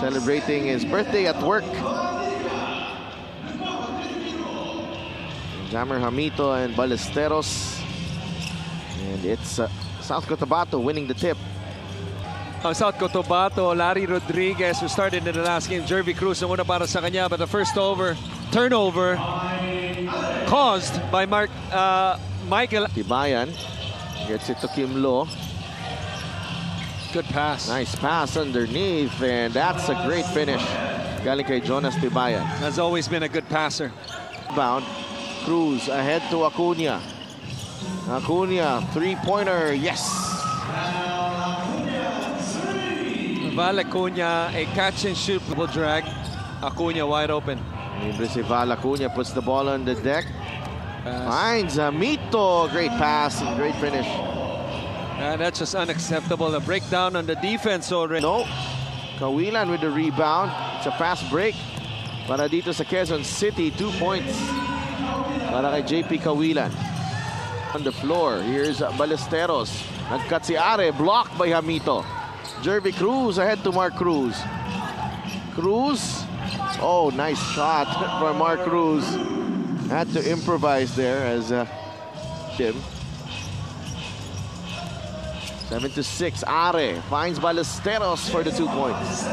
celebrating his birthday at work. Jammer Hamito and Ballesteros. And it's South Cotabato winning the tip. South Cotabato, Larry Rodriguez, who started in the last game. Jervy Cruz, ang una para sa kanya. But the first turnover, caused by Michael. Tibayan gets it to Kim Lo. Good pass. Nice pass underneath, and that's a great finish. Galing kay Jonas Tibayan. Has always been a good passer. Bound. Cruz ahead to Acuna. Acuna, three-pointer, yes! Val Acuna, a catch-and-shoot will drag. Acuna wide open. Val Acuna puts the ball on the deck. Finds Hamito. Great pass and great finish. That's just unacceptable. A breakdown on the defense already. No. Cawilan with the rebound. It's a fast break. Para dito sa Quezon City, 2 points. Para kay JP Cawilan. On the floor, here's Ballesteros. Nagcut si Are, blocked by Hamito. Jervy Cruz ahead to Mark Cruz. Cruz. Oh, nice shot for Mark Cruz. Had to improvise there as Tim. 7-6. Are finds Ballesteros for the 2 points.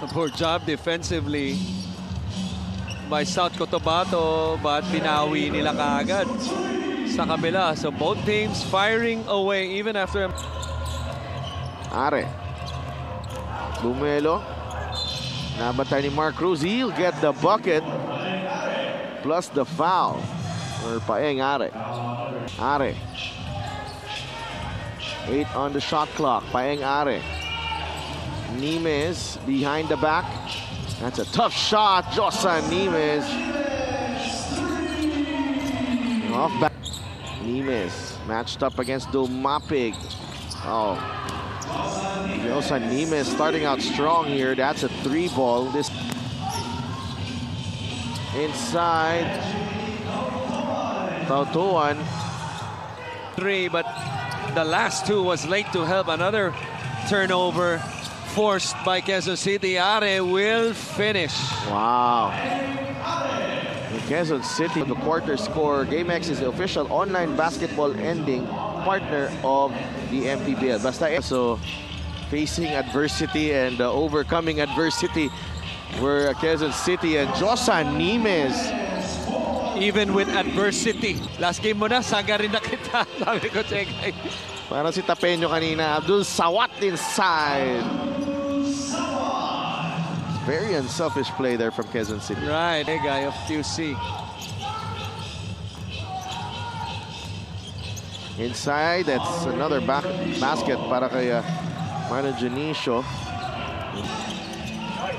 A poor job defensively by South Cotabato, but binawi nila kaagad sa kabila. So both teams firing away even after. Are. Bumelo. Nabatay ni Mark Cruz. He'll get the bucket plus the foul for Paeng Are. Are. 8 on the shot clock. Paeng Are. Nimes behind the back. That's a tough shot. Josan Nimes. Off back. Nimes matched up against Dumapig. Oh. Josan Nimes starting out strong here. That's a 3-ball. This inside. Tautuan. 3, but the last 2 was late to help. Another turnover forced by Quezon City. Are will finish. Wow. In Quezon City, the quarter score. GameX is the official online basketball ending partner of the MPBL. Basta so facing adversity and overcoming adversity were Quezon City and Josan Nimes. Even with adversity. Last game mo na, saga rin na kita. Sabi ko, Chekay. Parang si Tapeño kanina. Abdul Sawat inside. Very unselfish play there from Quezon City. Right, a guy of QC. Inside, that's another basket para kay Mano Junicio.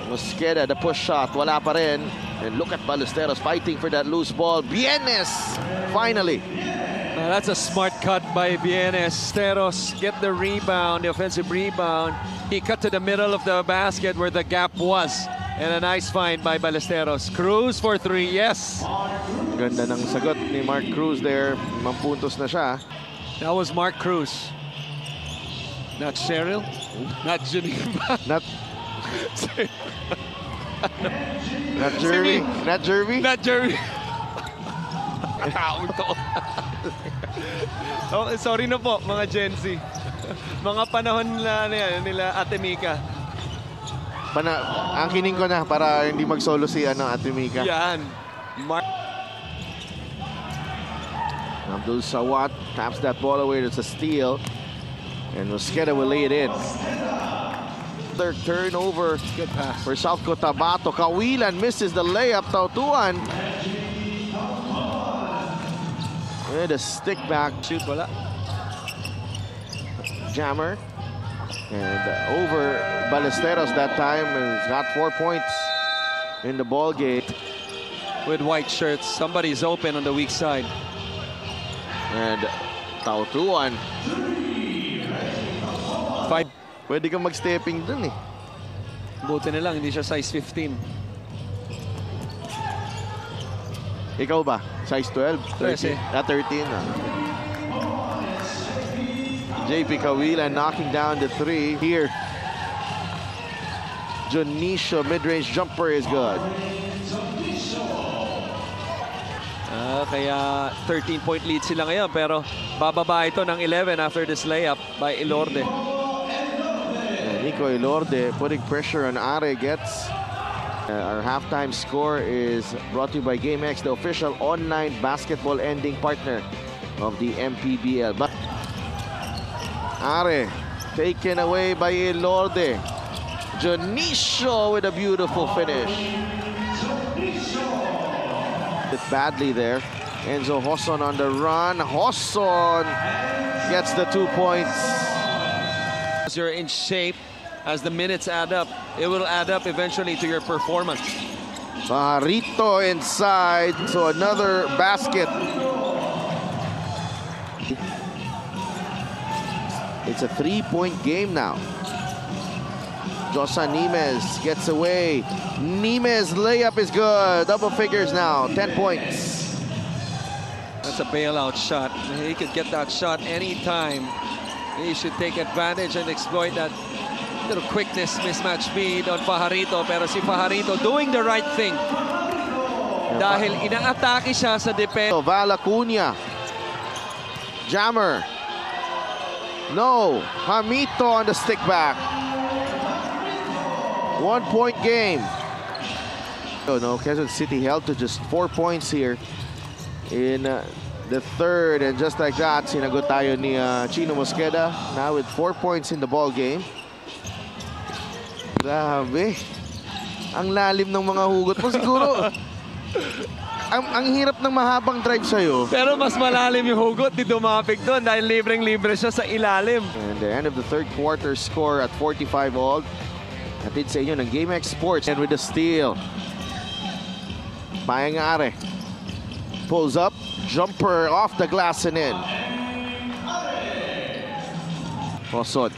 Mosqueda, the push shot, wala pa rin. And look at Ballesteros fighting for that loose ball. Bienes, finally. That's a smart cut by Bienes. Steros get the rebound, the offensive rebound. He cut to the middle of the basket where the gap was. And a nice find by Ballesteros. Cruz for 3, yes. Ganda ng sagot ni Mark Cruz there. 5 puntos na siya. That was Mark Cruz. Not Cheryl. Not Geneva. Not Jervy. Not Jervy. Not Jervy. Oh, sorry na po mga Gen Z. Mga panahon nila Ate Mika. Angkinin ko na para hindi mag-solo si Ate Mika. Yan. Abdul Sawat taps that ball away. It's a steal. And Mosqueda will lay it in. Third turnover. Good pass for South Cotabato. Cawilan misses the layup. Tautuan. And a stick back. Shoot, wala. Jammer. And over Ballesteros that time. And he's got 4 points in the ball game. With white shirts. Somebody's open on the weak side. And Tautuan. Pwede kang mag-stepping dun eh. Buti na lang, hindi siya size 15. Ikaw ba? Size 12? 13? 13. JP Cawilan knocking down the three here. Junicio mid-range jumper is good. Kaya 13-point lead sila ngayon, pero bababa ito ng 11 after this layup by Elorde. Nico Elorde putting pressure on Are gets. Our halftime score is brought to you by GameX, the official online basketball ending partner of the MPBL. But Are taken away by Elorde. Junicio with a beautiful finish. It badly there. Enzo Hoson on the run. Hoson gets the 2 points. As you're in shape, as the minutes add up, it will add up eventually to your performance. Pajarito inside, so another basket. It's a 3-point game now. Josa Nimes gets away. Nimes layup is good. Double figures now, 10 points. That's a bailout shot. He could get that shot anytime. He should take advantage and exploit that little quickness, mismatch speed on Pajarito. Pero si Pajarito doing the right thing. Dahil inaatake siya sa depensa. Val Acuña. Jammer. No. Hamito on the stick back. 1-point game. Oh no, Quezon City held to just 4 points here in the third, and just like that, sinagot tayo ni Chino Mosqueda now with 4 points in the ball game. Grabe. Ang lalim ng mga hugot mo siguro. ang hirap ng mahabang drive sa'yo. Pero mas malalim yung hugot ni Dumapig doon dahil libreng-libre siya sa ilalim. And the end of the third quarter score at 45 all. Hatid sa inyo ng GameX Sports. And with the steal. Bayang Are. Pulls up. Jumper off the glass and in. Hoson.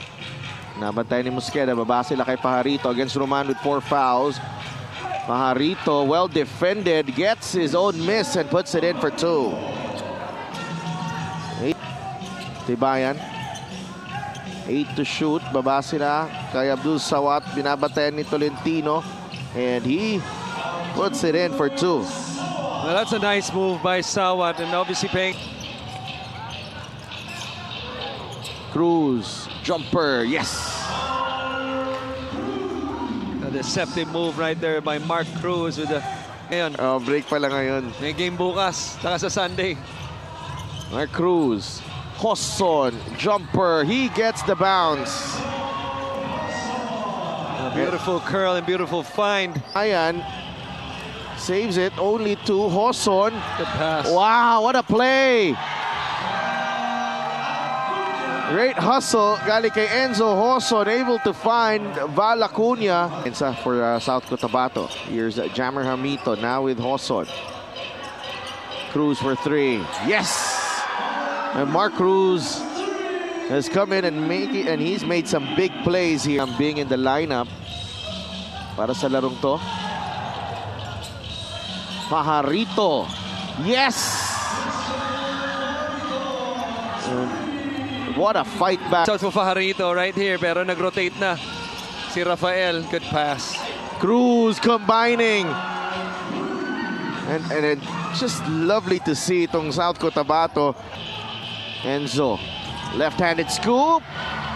Nabantay ni Mosqueda. Baba sila kay Pajarito against Roman with 4 fouls. Pajarito, well defended. Gets his own miss and puts it in for 2. Tibayan. 8 to shoot. Baba sila kay Abdul Sawat. Binabatayan ni Tolentino. And he puts it in for 2. Well, that's a nice move by Sawat, and obviously paying. Cruz. Jumper. Yes. A deceptive move right there by Mark Cruz with the... Ngayon, Break pala ngayon. may game bukas. Saka sa Sunday. Mark Cruz. Hoson. Jumper. He gets the bounce. A beautiful curl and beautiful find. Ayan. Saves it only to Hoson. Good pass. Wow, what a play! Great hustle. Galing kay Enzo Hoson, able to find Val Acuña. For South Cotabato. Here's Jammer Hamito now with Hoson. Cruz for 3. Yes! And Mark Cruz has come in and he's made some big plays here. Being in the lineup para sa larong to. Pajarito. Yes! What a fight back. Shout for Pajarito right here, pero nag-rotate na si Rafael. Good pass. Cruz combining. And it's just lovely to see itong South Cotabato. Enzo. Left-handed scoop.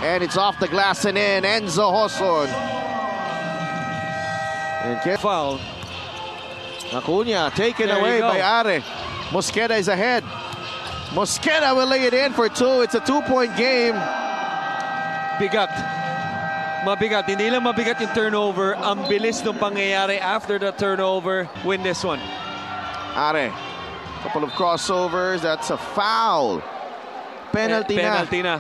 And it's off the glass and in. Enzo Hoson. And Foul. Acuña taken There you away go. by Are. Mosqueda is ahead. Mosqueda will lay it in for 2. It's a 2-point game. Bigat. Mabigat. Hindi lang mabigat yung turnover. Ang bilis ng pangyayari after the turnover. Win this one. Are. Couple of crossovers. That's a foul. Penalty na. Penalty na.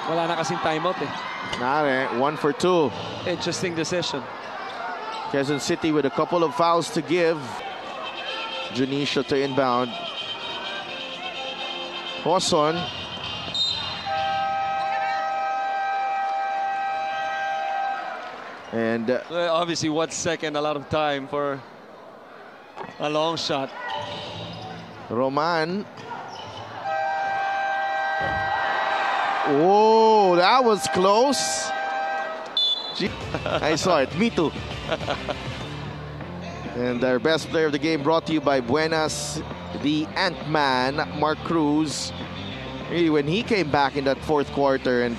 Wala na kasing timeout eh. Are, 1 for 2. Interesting decision. Quezon City with a couple of fouls to give. Junicio to inbound. Hoson. And Obviously 1 second, a lot of time for a long shot. Roman. Oh, that was close. Gee, I saw it. Me too. And our best player of the game brought to you by Buenas, the Ant-Man, Mark Cruz. Really, when he came back in that fourth quarter, and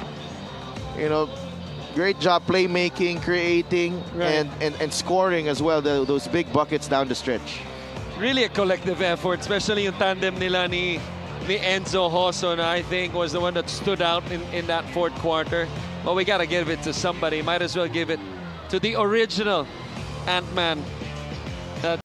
you know, great job playmaking, creating, Right. and scoring as well. Those big buckets down the stretch. Really a collective effort, especially yung tandem nila ni Enzo Hosso, na I think was the one that stood out in that fourth quarter. But we got to give it to somebody. Might as well give it to the original Ant-Man,